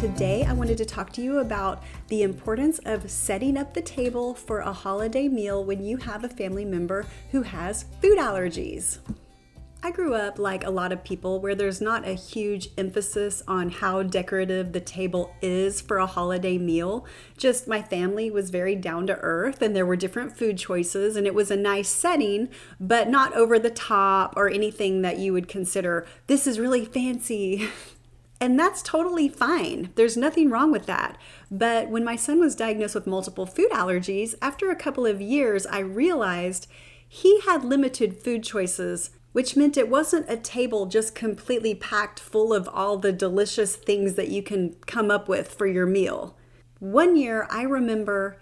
Today I wanted to talk to you about the importance of setting up the table for a holiday meal when you have a family member who has food allergies. I grew up like a lot of people where there's not a huge emphasis on how decorative the table is for a holiday meal. Just my family was very down to earth and there were different food choices and it was a nice setting, but not over the top or anything that you would consider, this is really fancy. And that's totally fine. There's nothing wrong with that. But when my son was diagnosed with multiple food allergies, after a couple of years, I realized he had limited food choices, which meant it wasn't a table just completely packed full of all the delicious things that you can come up with for your meal. One year, I remember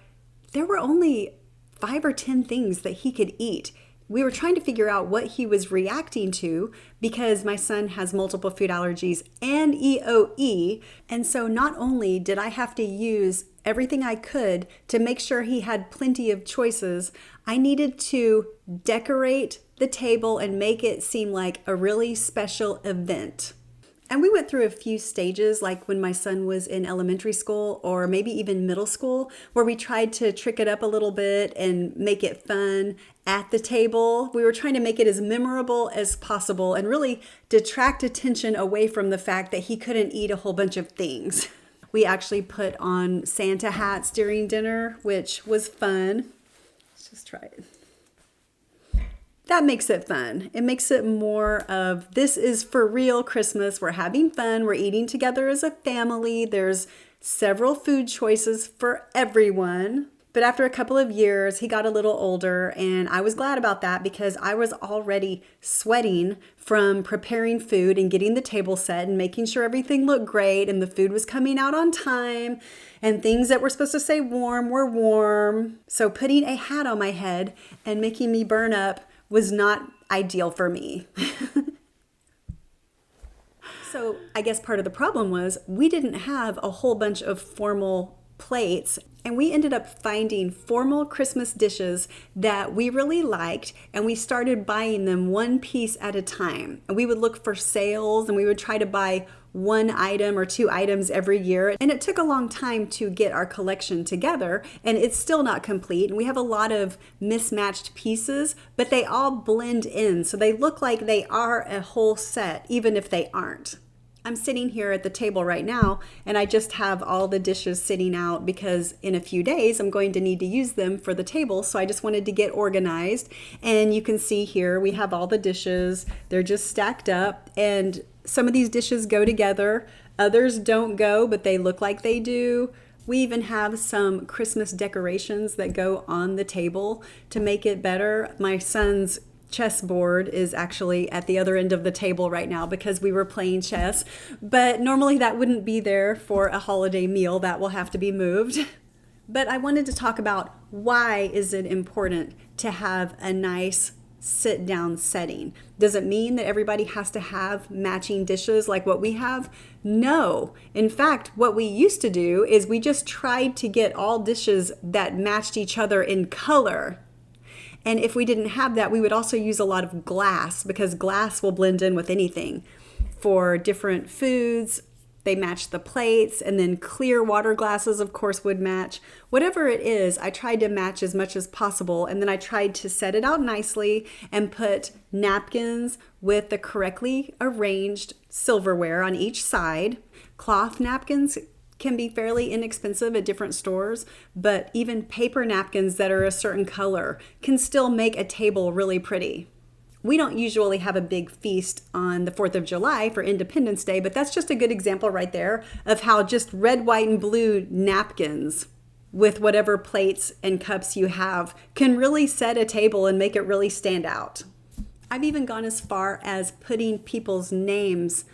there were only 5 or 10 things that he could eat. We were trying to figure out what he was reacting to because my son has multiple food allergies and EOE. And so not only did I have to use everything I could to make sure he had plenty of choices, I needed to decorate the table and make it seem like a really special event. And we went through a few stages, like when my son was in elementary school or maybe even middle school, where we tried to trick it up a little bit and make it fun at the table. We were trying to make it as memorable as possible and really detract attention away from the fact that he couldn't eat a whole bunch of things. We actually put on Santa hats during dinner, which was fun. Let's just try it. That makes it fun. It makes it more of, this is for real Christmas. We're having fun. We're eating together as a family. There's several food choices for everyone. But after a couple of years, he got a little older, and I was glad about that because I was already sweating from preparing food and getting the table set and making sure everything looked great and the food was coming out on time and things that were supposed to say warm were warm. So putting a hat on my head and making me burn up was not ideal for me. So I guess part of the problem was we didn't have a whole bunch of formal plates, and we ended up finding formal Christmas dishes that we really liked, and we started buying them one piece at a time. And we would look for sales and we would try to buy one item or 2 items every year. And it took a long time to get our collection together, and it's still not complete. And we have a lot of mismatched pieces, but they all blend in. So they look like they are a whole set, even if they aren't. I'm sitting here at the table right now, and I just have all the dishes sitting out because in a few days I'm going to need to use them for the table. So I just wanted to get organized. And you can see here we have all the dishes. They're just stacked up, and some of these dishes go together. Others don't go, but they look like they do. We even have some Christmas decorations that go on the table to make it better. My son's chessboard is actually at the other end of the table right now because we were playing chess, but normally that wouldn't be there for a holiday meal. That will have to be moved. But I wanted to talk about, why is it important to have a nice sit-down setting? Does it mean that everybody has to have matching dishes like what we have? No. In fact, what we used to do is we just tried to get all dishes that matched each other in color. And if we didn't have that, we would also use a lot of glass because glass will blend in with anything. For different foods, they match the plates, and then clear water glasses, of course, would match. Whatever it is, I tried to match as much as possible, and then I tried to set it out nicely and put napkins with the correctly arranged silverware on each side. Cloth napkins can be fairly inexpensive at different stores, but even paper napkins that are a certain color can still make a table really pretty. We don't usually have a big feast on the 4th of July for Independence Day, but that's just a good example right there of how just red, white, and blue napkins with whatever plates and cups you have can really set a table and make it really stand out. I've even gone as far as putting people's names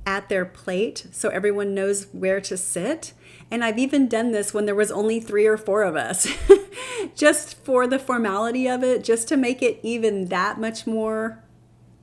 at their plate so everyone knows where to sit. And I've even done this when there was only 3 or 4 of us, just for the formality of it, just to make it even that much more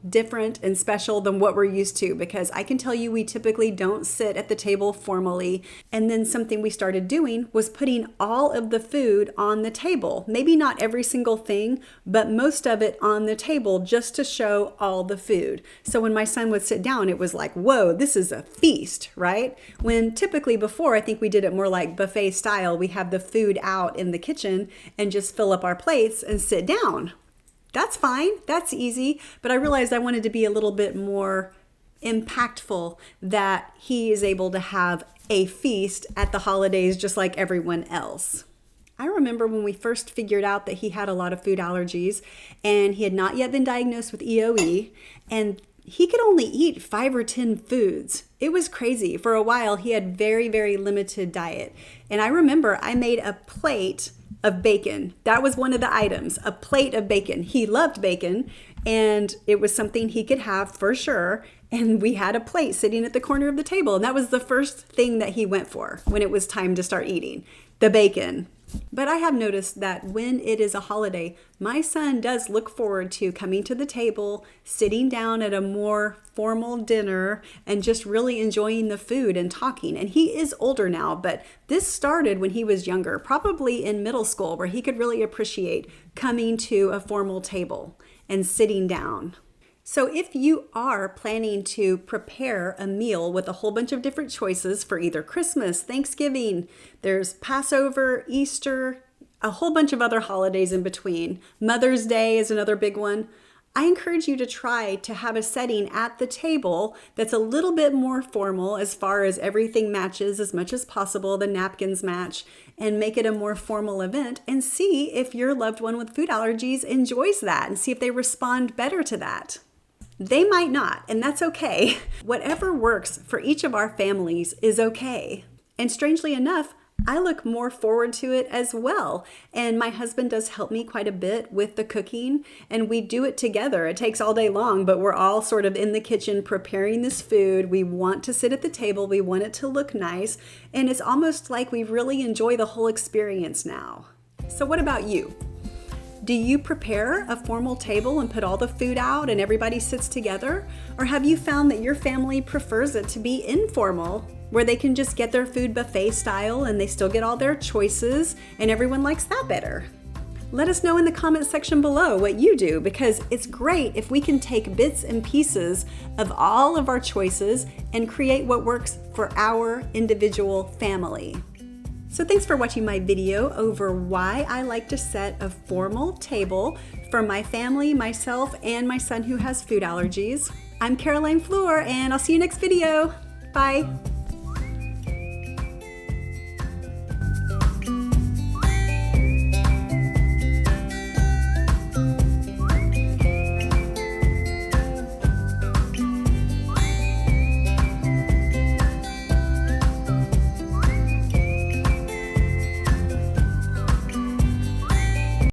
different and special than what we're used to, because I can tell you we typically don't sit at the table formally. And then something we started doing was putting all of the food on the table. Maybe not every single thing, but most of it on the table, just to show all the food. So when my son would sit down, it was like, whoa, this is a feast, right? When typically before, I think we did it more like buffet style. We have the food out in the kitchen and just fill up our plates and sit down. That's fine, that's easy, but I realized I wanted to be a little bit more impactful, that he is able to have a feast at the holidays just like everyone else. I remember when we first figured out that he had a lot of food allergies and he had not yet been diagnosed with EOE, and he could only eat 5 or 10 foods. It was crazy. For a while, he had very, very limited diet. And I remember I made a plate of bacon. That was one of the items, a plate of bacon. He loved bacon, and it was something he could have for sure. And we had a plate sitting at the corner of the table. And that was the first thing that he went for when it was time to start eating, the bacon. But I have noticed that when it is a holiday, my son does look forward to coming to the table, sitting down at a more formal dinner, and just really enjoying the food and talking. And he is older now, but this started when he was younger, probably in middle school, where he could really appreciate coming to a formal table and sitting down. So if you are planning to prepare a meal with a whole bunch of different choices for either Christmas, Thanksgiving, there's Passover, Easter, a whole bunch of other holidays in between. Mother's Day is another big one. I encourage you to try to have a setting at the table that's a little bit more formal, as far as everything matches as much as possible, the napkins match, and make it a more formal event, and see if your loved one with food allergies enjoys that, and see if they respond better to that. They might not, and that's okay. Whatever works for each of our families is okay. And strangely enough, I look more forward to it as well. And my husband does help me quite a bit with the cooking, and we do it together. It takes all day long, but we're all sort of in the kitchen preparing this food. We want to sit at the table. We want it to look nice. And it's almost like we really enjoy the whole experience now. So what about you? Do you prepare a formal table and put all the food out and everybody sits together? Or have you found that your family prefers it to be informal, where they can just get their food buffet style and they still get all their choices and everyone likes that better? Let us know in the comment section below what you do, because it's great if we can take bits and pieces of all of our choices and create what works for our individual family. So thanks for watching my video over why I like to set a formal table for my family, myself, and my son who has food allergies. I'm Fleur, and I'll see you next video. Bye.